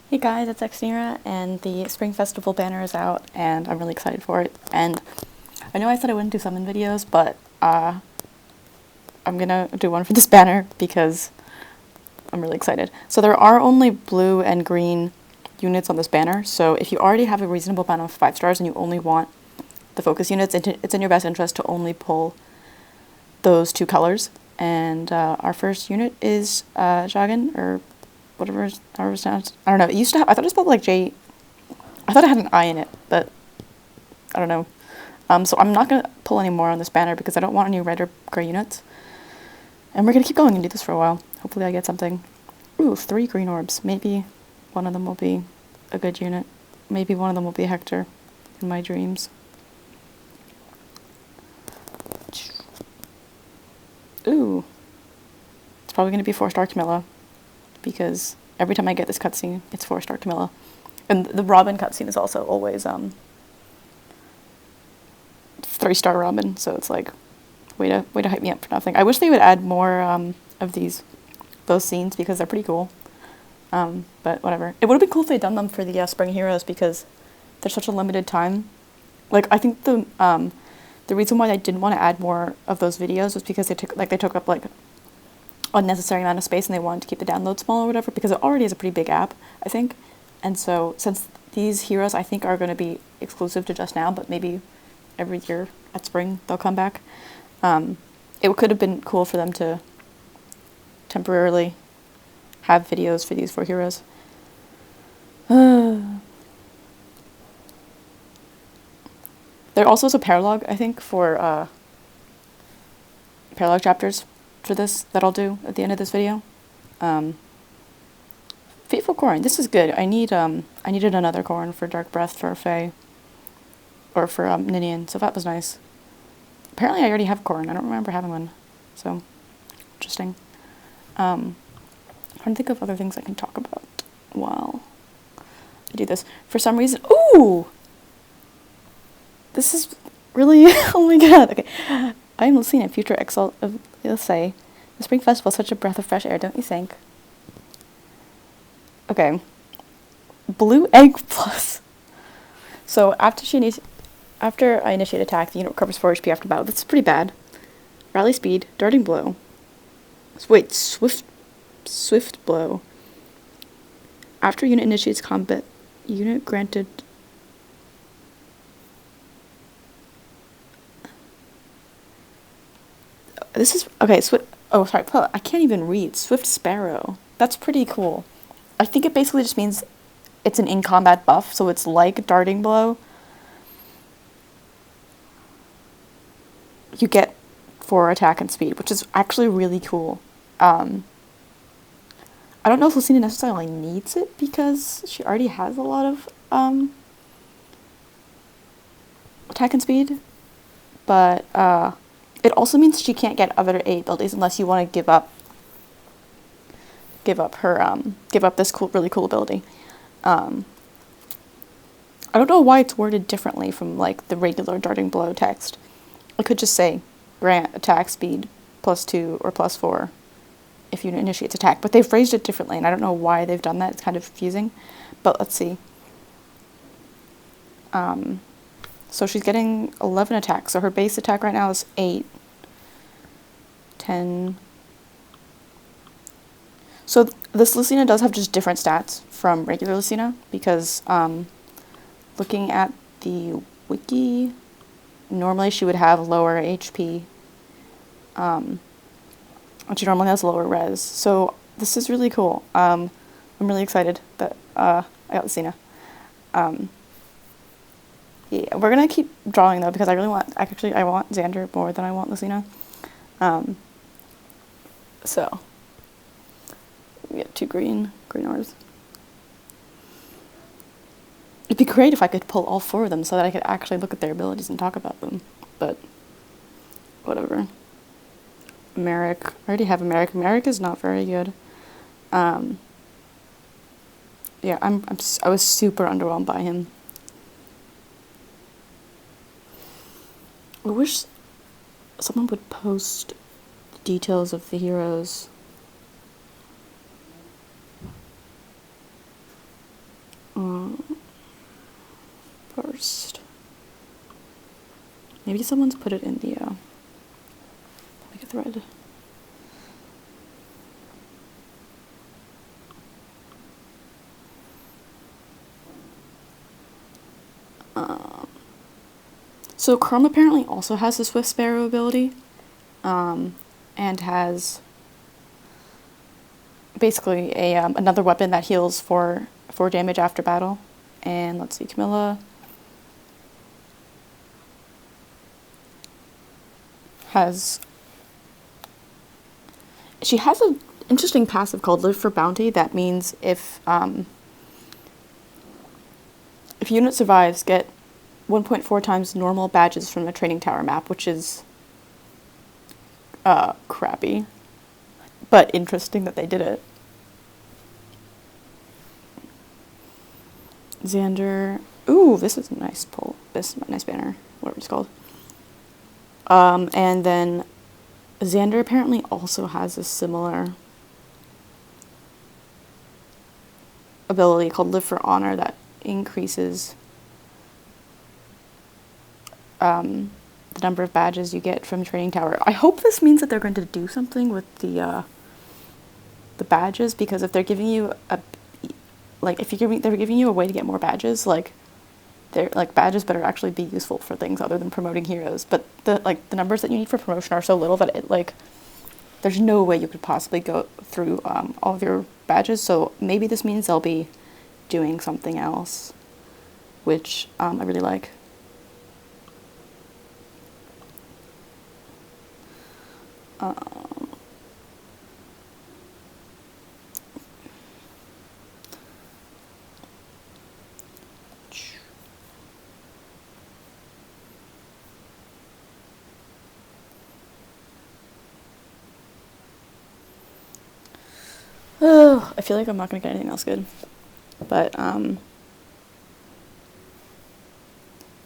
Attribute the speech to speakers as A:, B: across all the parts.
A: Hey guys, it's xNira, and the Spring Festival banner is out, and I'm really excited for it. And I know I said I wouldn't do summon videos, but I'm gonna do one for this banner because I'm really excited. So there are only blue and green units on this banner, so if you already have a reasonable amount of 5 stars and you only want the focus units, it's in your best interest to only pull those 2 colors. And our first unit is Jagan, or whatever, however it's pronounced. I don't know. It used to have, I thought it spelled like J. I thought it had an I in it, but I don't know. So I'm not going to pull any more on this banner because I don't want any red or gray units. And we're going to keep going and do this for a while. Hopefully I get something. Ooh, 3 green orbs. Maybe one of them will be a good unit. Maybe one of them will be Hector in my dreams. Ooh. It's probably going to be 4-star Camilla because every time I get this cutscene, it's 4-star Camilla. And the Robin cutscene is also always 3-star Robin, so it's like way to hype me up for nothing. I wish they would add more of those scenes because they're pretty cool. But whatever. It would have been cool if they'd done them for the Spring Heroes because there's such a limited time. Like I think the reason why I didn't want to add more of those videos was because they took up like unnecessary amount of space and they wanted to keep the download small or whatever because it already is a pretty big app, I think. And so since these heroes I think are going to be exclusive to just now, but maybe every year at spring they'll come back, it could have been cool for them to temporarily have videos for these 4 heroes. There also is a paralog, I think, for paralog chapters for this that I'll do at the end of this video. Fateful Corn, this is good. I needed another Corn for Dark Breath for Faye, or for Ninian, so that was nice. Apparently I already have Corn, I don't remember having one, so interesting. I'm trying to think of other things I can talk about while I do this. For some reason, ooh! This is really, oh my god, okay. I am Lucina, future exalt of Ilse. The Spring Festival is such a breath of fresh air, don't you think? Okay. Blue Egg Plus. So after I initiate attack, the unit recovers 4 HP after battle. That's pretty bad. Rally Speed, Darting Blow. Wait, Swift Blow. After unit initiates combat, unit granted... This is... Okay, oh, sorry. I can't even read. Swift Sparrow. That's pretty cool. I think it basically just means it's an in-combat buff, so it's like Darting Blow. You get 4 attack and speed, which is actually really cool. I don't know if Lucina necessarily needs it because she already has a lot of attack and speed, but it also means she can't get other A abilities unless you want to give up this really cool ability. I don't know why it's worded differently from like the regular Darting Blow text. It could just say grant attack speed +2 or +4 if unit initiates attack, but they've phrased it differently and I don't know why they've done that. It's kind of confusing, but let's see. So she's getting 11 attacks, so her base attack right now is 8, 10. So this Lucina does have just different stats from regular Lucina because looking at the wiki, normally she would have lower HP, and she normally has lower res. So this is really cool. I'm really excited that I got Lucina. Yeah, we're gonna keep drawing though because I want Xander more than I want Lucina. So we get 2 green orbs. It'd be great if I could pull all 4 of them so that I could actually look at their abilities and talk about them, but whatever. Merrick, I already have a Merrick. Merrick is not very good. Yeah, I was super underwhelmed by him. I wish someone would post details of the heroes Burst. Maybe someone's put it in the like a thread. So Chrome apparently also has the Swift Sparrow ability, and has basically a another weapon that heals for 4 damage after battle. And let's see, Camilla has an interesting passive called Live for Bounty. That means if unit survives, get 1.4 times normal badges from the training tower map, which is crappy, but interesting that they did it. Xander, ooh, this is a nice pull. This is a nice banner, whatever it's called. And then Xander apparently also has a similar ability called Live for Honor that increases the number of badges you get from Training Tower. I hope this means that they're going to do something with the badges, because if they're giving you they're giving you a way to get more badges, badges better actually be useful for things other than promoting heroes. But the numbers that you need for promotion are so little that there's no way you could possibly go through all of your badges. So maybe this means they'll be doing something else, which I really like. Oh, I feel like I'm not gonna get anything else good, but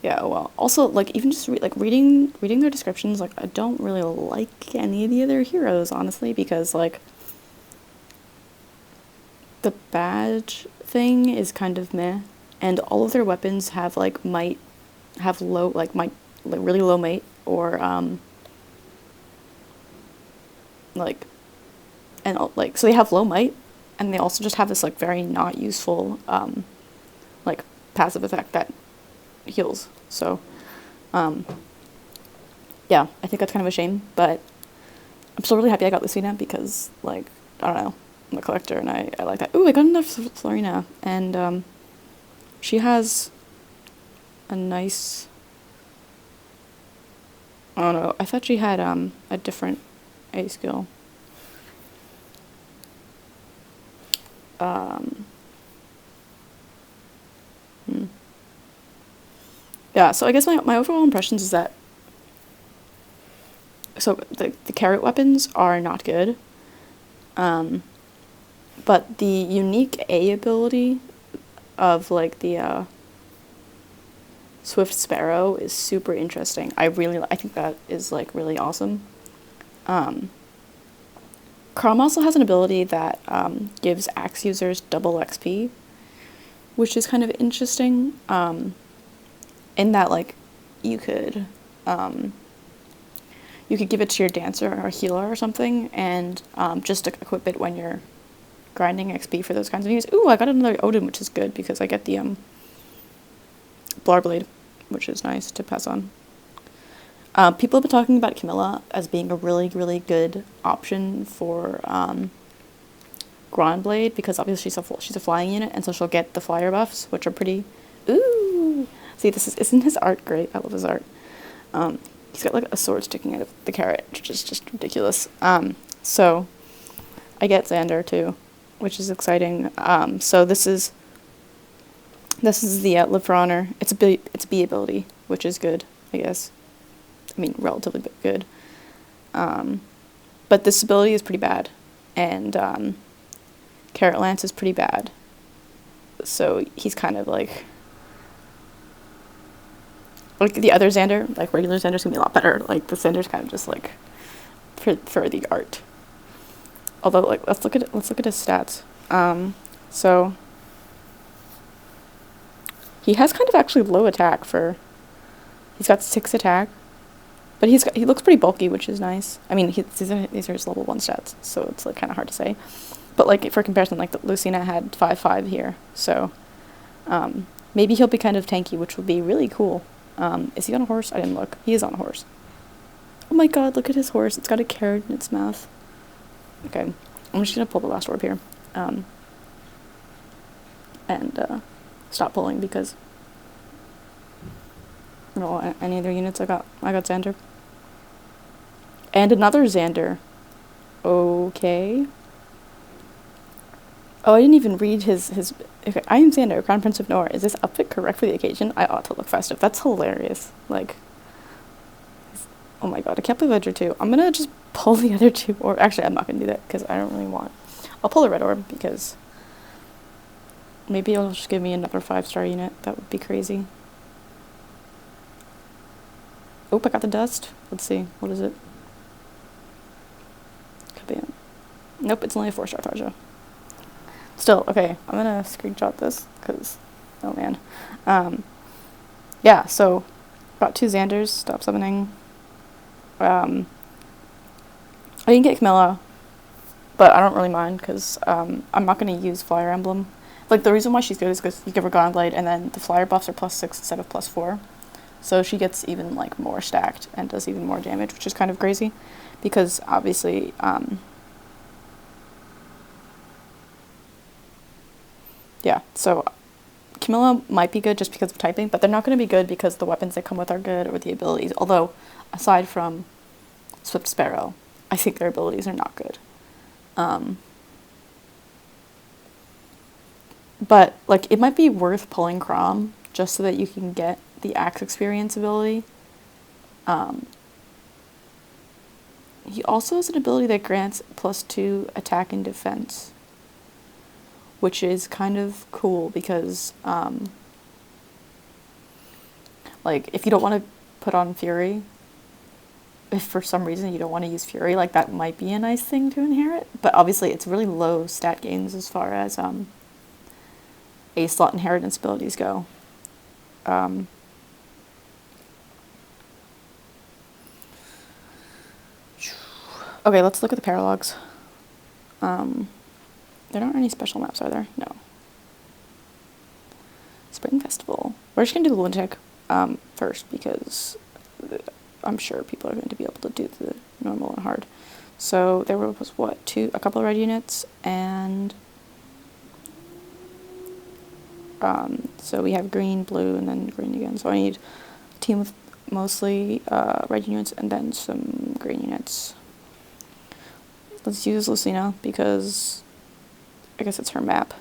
A: yeah. Well, also even just reading their descriptions, I don't really like any of the other heroes, honestly, because the badge thing is kind of meh, and all of their weapons have really low might, or so they have low might, and they also just have this very not useful passive effect that heals. So yeah, I think that's kind of a shame, but I'm still really happy I got Lucina, because I don't know, I'm a collector and I like that. Ooh, I got enough Florina, and she has a nice, I don't know, I thought she had a different A skill. Yeah, so I guess my overall impressions is that, so the carrot weapons are not good, but the unique A ability of the Swift Sparrow is super interesting. I think that is really awesome. Crom also has an ability that gives axe users double XP, which is kind of interesting, in that you could give it to your dancer or healer or something, and just equip it when you're grinding XP for those kinds of use. Ooh, I got another Odin, which is good because I get the Blarblade, which is nice to pass on. People have been talking about Camilla as being a really, really good option for Grandblade, because obviously she's a flying unit, and so she'll get the flyer buffs, which are pretty. Ooh, see, isn't his art great? I love his art. He's got a sword sticking out of the carrot, which is just ridiculous. So I get Xander too, which is exciting. So this is the Live for Honor. It's a B ability, which is good, I guess. I mean, relatively good. But this ability is pretty bad, and Carrot Lance is pretty bad. So he's kind of like the other Xander, regular Xander's gonna be a lot better. The Xander's kind of just for the art. Although let's look at his stats. So He has kind of actually low attack for... He's got 6 attack. But he looks pretty bulky, which is nice. I mean, these are his level 1 stats, so it's like kind of hard to say. But like for comparison, like Lucina had 5/5 here, so maybe he'll be kind of tanky, which would be really cool. Is he on a horse? I didn't look. He is on a horse. Oh my god, look at his horse. It's got a carrot in its mouth. Okay, I'm just gonna pull the last orb here, and stop pulling because I don't want any other units. I got Xander. And another Xander. Okay. Oh, I didn't even read his... Okay, I am Xander, Crown Prince of Nor. Is this outfit correct for the occasion? I ought to look festive. That's hilarious. Like... Oh my god, I can't believe I drew 2. I'm gonna just pull the other 2 orb. Actually, I'm not gonna do that, because I don't really want... I'll pull the red orb, because... Maybe it'll just give me another 5-star unit. That would be crazy. Oh, I got the dust. Let's see. What is it? Could be it. Nope, it's only a 4-star Tharja. Still, okay, I'm gonna screenshot this, because, oh man. Yeah, so, got 2 Xanders, stop summoning. I didn't get Camilla, but I don't really mind, because I'm not gonna use Flyer Emblem. Like, the reason why she's good is because you give her Gunblade, and then the Flyer buffs are +6 instead of +4. So she gets even, like, more stacked, and does even more damage, which is kind of crazy, because, obviously, yeah, so Camilla might be good just because of typing, but they're not going to be good because the weapons they come with are good or the abilities. Although, aside from Swift Sparrow, I think their abilities are not good. But, like, it might be worth pulling Crom just so that you can get the Axe Experience ability. He also has an ability that grants +2 attack and defense, which is kind of cool because, like, if you don't want to put on Fury, if for some reason you don't want to use Fury, like, that might be a nice thing to inherit. But obviously it's really low stat gains as far as A-slot inheritance abilities go. Okay, let's look at the paralogs. There aren't any special maps, are there? No. Spring Festival. We're just going to do the Lunatic first because I'm sure people are going to be able to do the normal and hard. So there was, what, a couple of red units, and so we have green, blue, and then green again. So I need a team with mostly red units and then some green units. Let's use Lucina because I guess it's her map.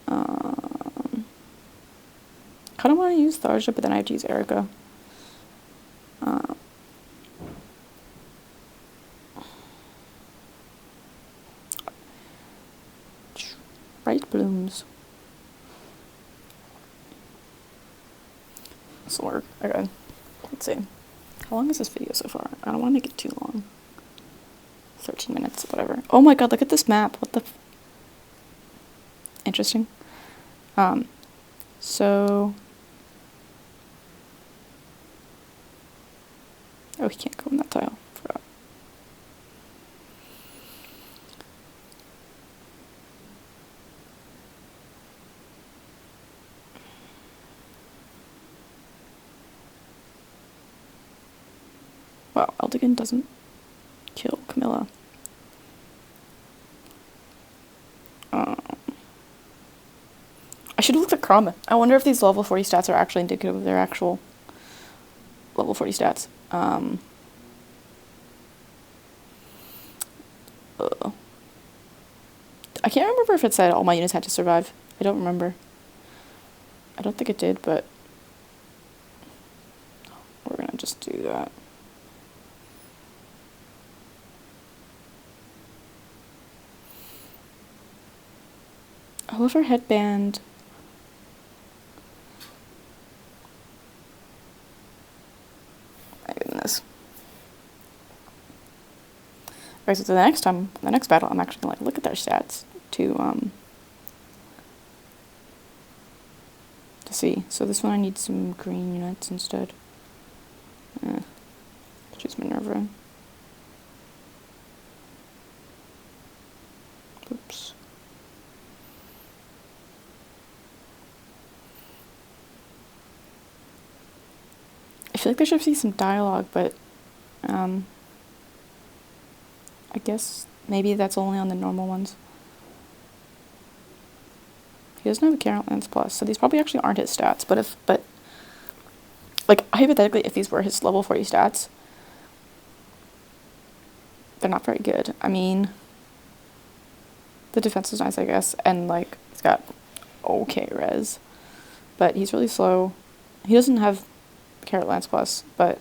A: Kind of want to use Tharja, but then I have to use Erica. Bright blooms. This will work. Okay. Let's see. How long is this video so far? I don't want to make it too long. 13 minutes, whatever. Oh my god, look at this map. What the interesting. So... Oh, he can't go in that tile. Forgot. Wow, Eldigan doesn't kill Camilla. I should have looked at Crom. I wonder if these level 40 stats are actually indicative of their actual level 40 stats. I can't remember if it said all my units had to survive. I don't remember. I don't think it did, but we're gonna just do that. I love her headband. My goodness. Okay, so the next battle, I'm actually gonna, like, look at their stats to to see. So this one I need some green units instead. Choose Minerva. Oops. I feel like there should be some dialogue, but I guess maybe that's only on the normal ones. He doesn't have a Carrot Lance Plus, so these probably actually aren't his stats. But like hypothetically, if these were his level 40 stats, they're not very good. I mean, the defense is nice, I guess, and like he's got okay res, but he's really slow. He doesn't have Carrot Lance Plus, but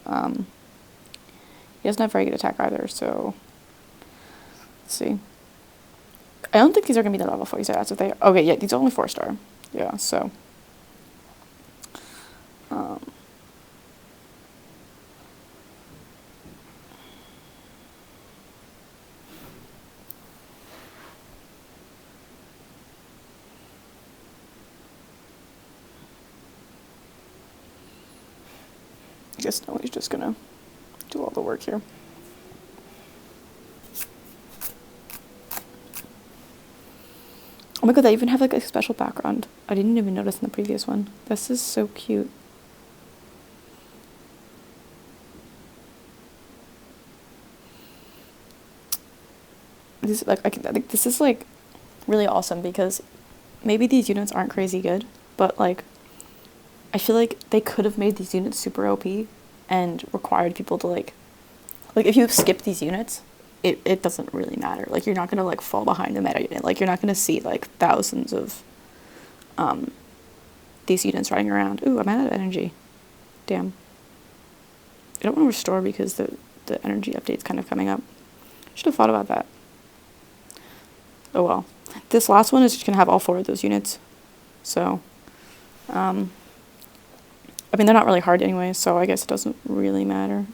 A: he doesn't have very good attack either. So let's see. I don't think these are gonna be the level 40 stats. If they okay, yeah, these are only 4-star. Yeah, so. I guess no, he's just gonna do all the work here. Oh my god, they even have like a special background. I didn't even notice in the previous one. This is so cute. This like I think this is like really awesome because maybe these units aren't crazy good, but like I feel like they could have made these units super OP and required people to like if you skip these units, it doesn't really matter. Like you're not gonna like fall behind the meta unit. Like you're not gonna see like thousands of these units running around. Ooh, I'm out of energy. Damn. I don't want to restore because the energy update's kind of coming up. Should have thought about that. Oh well. This last one is just gonna have all 4 of those units. So I mean they're not really hard anyway, so I guess it doesn't really matter.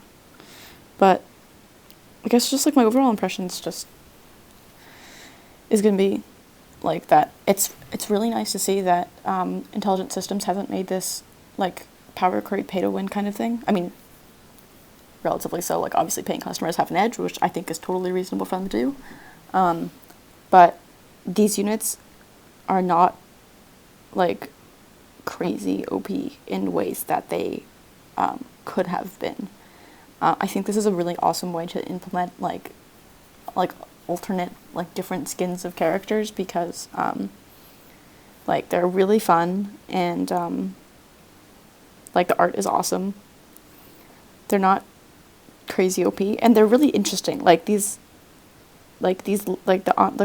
A: But I guess just like my overall impressions just is gonna be like that. It's really nice to see that Intelligent Systems hasn't made this like power creep pay to win kind of thing. I mean, relatively so. Like obviously paying customers have an edge, which I think is totally reasonable for them to do. But these units are not like crazy OP in ways that they could have been. I think this is a really awesome way to implement like alternate like different skins of characters because like they're really fun and like the art is awesome. They're not crazy OP and they're really interesting. Like the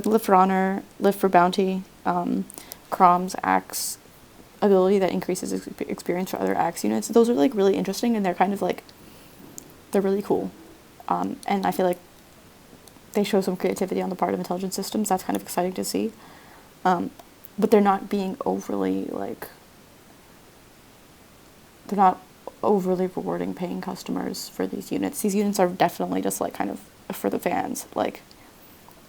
A: live for honor, live for bounty, Crom's axe ability that increases experience for other axe units. Those are like really interesting and they're kind of like they're really cool. And I feel like they show some creativity on the part of Intelligent Systems. That's kind of exciting to see. But they're not being overly like they're not overly rewarding paying customers for these units. These units are definitely just like kind of for the fans. Like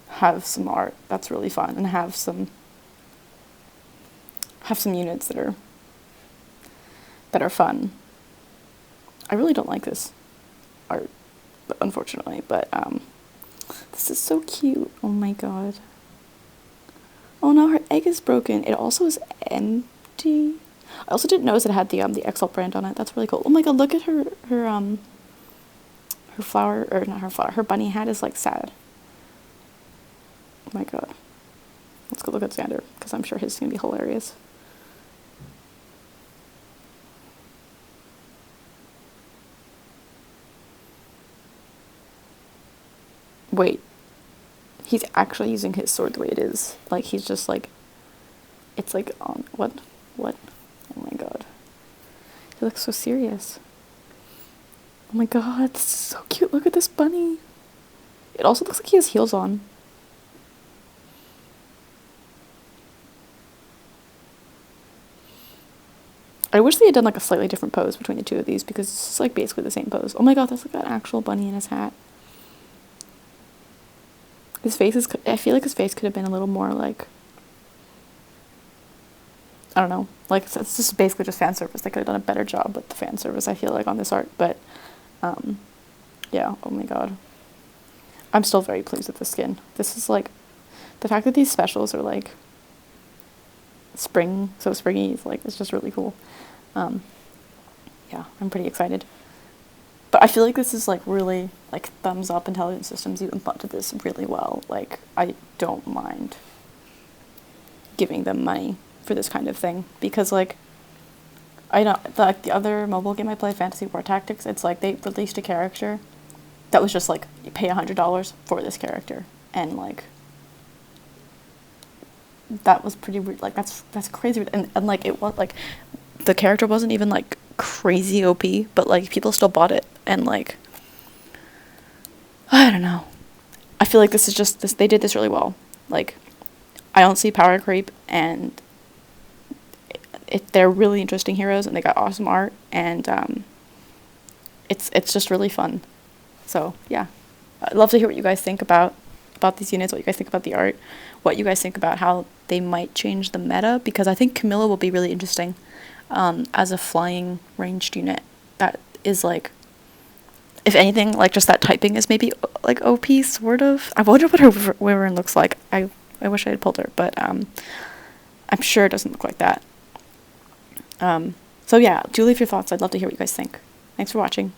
A: have some art that's really fun and have some units that are fun. I really don't like this art, unfortunately, but this is so cute. Oh my god. Oh no, her egg is broken. It also is empty. I also didn't notice it had the Exalt brand on it. That's really cool. Oh my god, look at her flower, or not her flower, her bunny hat is like sad. Oh my god. Let's go look at Xander, because I'm sure his is gonna be hilarious. Wait. He's actually using his sword the way it is. Like, he's just like... It's like on... What? Oh my god. He looks so serious. Oh my god, this is so cute. Look at this bunny. It also looks like he has heels on. I wish they had done like a slightly different pose between the two of these because it's like basically the same pose. Oh my god, that's like an actual bunny in his hat. His face is... I feel like his face could have been a little more like... I don't know, like it's just basically just fan service. They could have done a better job with the fan service, I feel like, on this art, but yeah, oh my god. I'm still very pleased with the skin. This is like, the fact that these specials are like spring, so springy, is like, it's just really cool. Yeah, I'm pretty excited. But I feel like this is like really, like, thumbs up. Intelligent Systems even thought this really well. Like, I don't mind giving them money for this kind of thing, because like, I know the other mobile game I played, Fantasy War Tactics, it's like they released a character that was just like, you pay $100 for this character, and like, that was pretty weird. Like, that's crazy. And like, it was like, the character wasn't even like crazy OP, but like, people still bought it, and like, I don't know. I feel like this is just this. They did this really well. Like, I don't see power creep, and they're really interesting heroes, and they got awesome art, and it's just really fun. So yeah, I'd love to hear what you guys think about these units. What you guys think about the art. What you guys think about how they might change the meta, because I think Camilla will be really interesting as a flying ranged unit. That is like, if anything, like, just that typing is maybe like OP, sort of. I wonder what her Wyvern looks like. I wish I had pulled her, but I'm sure it doesn't look like that. So yeah, do leave your thoughts. I'd love to hear what you guys think. Thanks for watching.